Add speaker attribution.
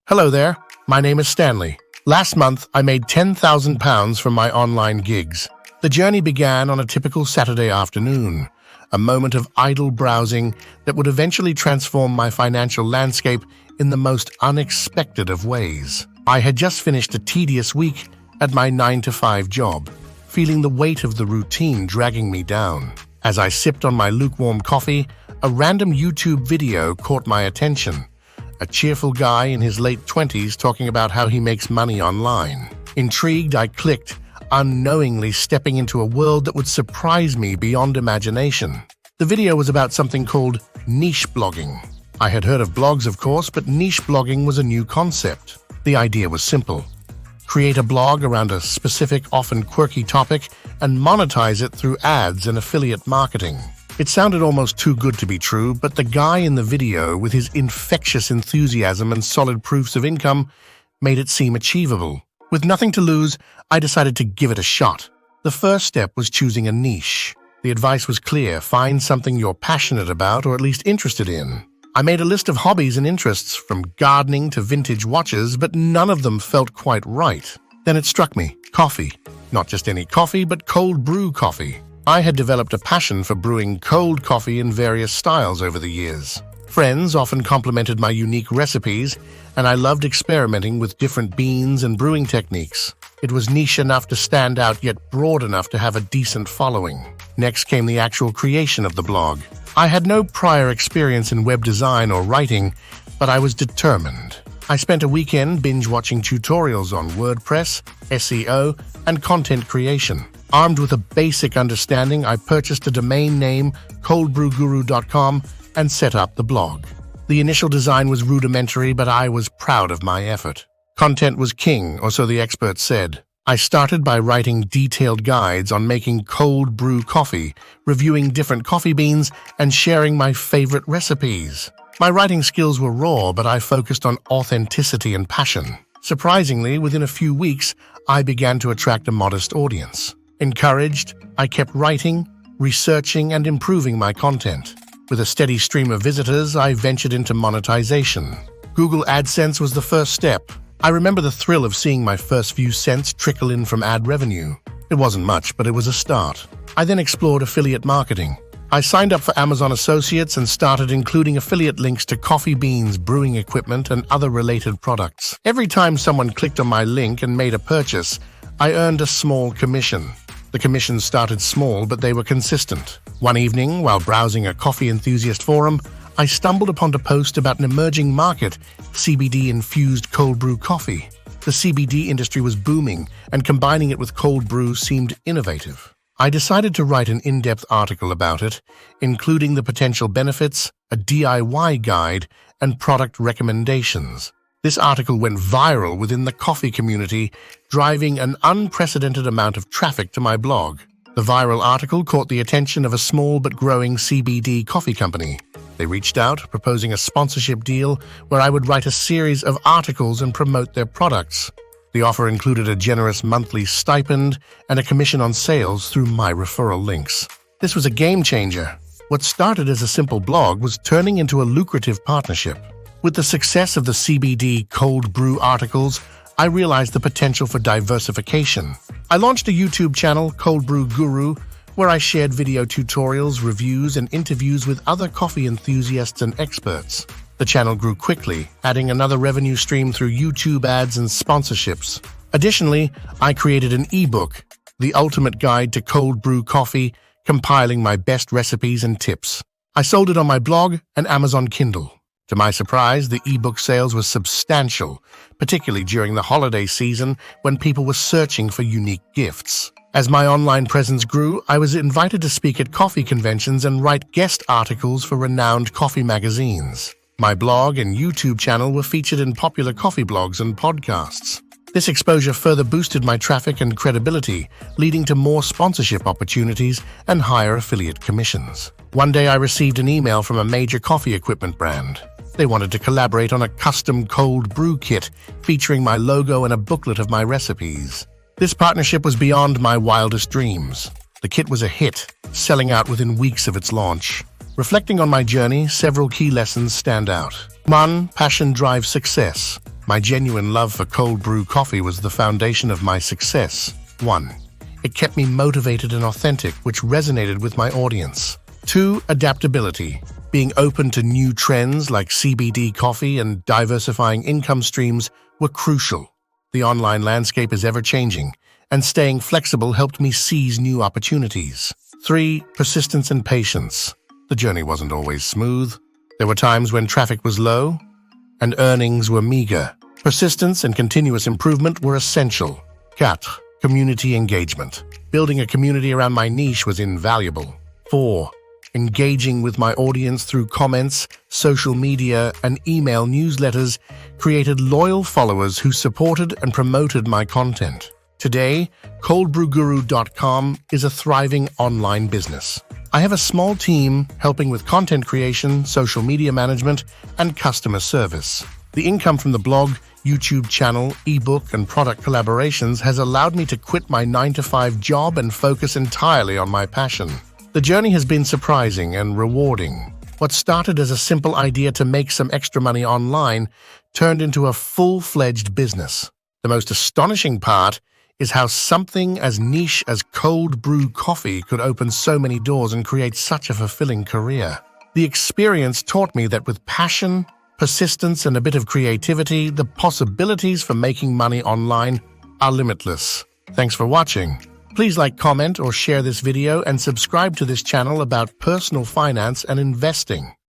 Speaker 1: Hello there, my name is Stanley. Last month, I made £10,000 from my online gigs. The journey began on a typical Saturday afternoon, a moment of idle browsing that would eventually transform my financial landscape in the most unexpected of ways. I had just finished a tedious week at my 9-to-5 job, feeling the weight of the routine dragging me down. As I sipped on my lukewarm coffee, a random YouTube video caught my attention. A cheerful guy in his late 20s talking about how he makes money online. Intrigued, I clicked, unknowingly stepping into a world that would surprise me beyond imagination. The video was about something called niche blogging. I had heard of blogs, of course, but niche blogging was a new concept. The idea was simple. Create a blog around a specific, often quirky topic and monetize it through ads and affiliate marketing. It sounded almost too good to be true, but the guy in the video, with his infectious enthusiasm and solid proofs of income, made it seem achievable. With nothing to lose, I decided to give it a shot. The first step was choosing a niche. The advice was clear: find something you're passionate about or at least interested in. I made a list of hobbies and interests, from gardening to vintage watches, but none of them felt quite right. Then it struck me: coffee. Not just any coffee, but cold brew coffee. I had developed a passion for brewing cold coffee in various styles over the years. Friends often complimented my unique recipes, and I loved experimenting with different beans and brewing techniques. It was niche enough to stand out, yet broad enough to have a decent following. Next came the actual creation of the blog. I had no prior experience in web design or writing, but I was determined. I spent a weekend binge-watching tutorials on WordPress, SEO, and content creation. Armed with a basic understanding, I purchased a domain name, coldbrewguru.com, and set up the blog. The initial design was rudimentary, but I was proud of my effort. Content was king, or so the experts said. I started by writing detailed guides on making cold brew coffee, reviewing different coffee beans, and sharing my favorite recipes. My writing skills were raw, but I focused on authenticity and passion. Surprisingly, within a few weeks, I began to attract a modest audience. Encouraged, I kept writing, researching, and improving my content. With a steady stream of visitors, I ventured into monetization. Google AdSense was the first step. I remember the thrill of seeing my first few cents trickle in from ad revenue. It wasn't much, but it was a start. I then explored affiliate marketing. I signed up for Amazon Associates and started including affiliate links to coffee beans, brewing equipment, and other related products. Every time someone clicked on my link and made a purchase, I earned a small commission. The commissions started small, but they were consistent. One evening, while browsing a coffee enthusiast forum, I stumbled upon a post about an emerging market, CBD-infused cold brew coffee. The CBD industry was booming, and combining it with cold brew seemed innovative. I decided to write an in-depth article about it, including the potential benefits, a DIY guide, and product recommendations. This article went viral within the coffee community, driving an unprecedented amount of traffic to my blog. The viral article caught the attention of a small but growing CBD coffee company. They reached out, proposing a sponsorship deal where I would write a series of articles and promote their products. The offer included a generous monthly stipend and a commission on sales through my referral links. This was a game changer. What started as a simple blog was turning into a lucrative partnership. With the success of the CBD cold brew articles, I realized the potential for diversification. I launched a YouTube channel, Cold Brew Guru, where I shared video tutorials, reviews, and interviews with other coffee enthusiasts and experts. The channel grew quickly, adding another revenue stream through YouTube ads and sponsorships. Additionally, I created an ebook, The Ultimate Guide to Cold Brew Coffee, compiling my best recipes and tips. I sold it on my blog and Amazon Kindle. To my surprise, the ebook sales were substantial, particularly during the holiday season when people were searching for unique gifts. As my online presence grew, I was invited to speak at coffee conventions and write guest articles for renowned coffee magazines. My blog and YouTube channel were featured in popular coffee blogs and podcasts. This exposure further boosted my traffic and credibility, leading to more sponsorship opportunities and higher affiliate commissions. One day I received an email from a major coffee equipment brand. They wanted to collaborate on a custom cold brew kit featuring my logo and a booklet of my recipes. This partnership was beyond my wildest dreams. The kit was a hit, selling out within weeks of its launch. Reflecting on my journey, several key lessons stand out. 1. Passion drives success. My genuine love for cold brew coffee was the foundation of my success. 1. It kept me motivated and authentic, which resonated with my audience. 2. Adaptability. Being open to new trends like CBD coffee and diversifying income streams were crucial. The online landscape is ever-changing, and staying flexible helped me seize new opportunities. 3. Persistence and patience. The journey wasn't always smooth. There were times when traffic was low and earnings were meager. Persistence and continuous improvement were essential. 4. Community engagement. Building a community around my niche was invaluable. 4. Engaging with my audience through comments, social media, and email newsletters created loyal followers who supported and promoted my content. Today, coldbrewguru.com is a thriving online business. I have a small team helping with content creation, social media management, and customer service. The income from the blog, YouTube channel, ebook, and product collaborations has allowed me to quit my 9-to-5 job and focus entirely on my passion. The journey has been surprising and rewarding. What started as a simple idea to make some extra money online turned into a full-fledged business. The most astonishing part is how something as niche as cold brew coffee could open so many doors and create such a fulfilling career. The experience taught me that with passion, persistence, and a bit of creativity, the possibilities for making money online are limitless. Thanks for watching. Please like, comment, or share this video and subscribe to this channel about personal finance and investing.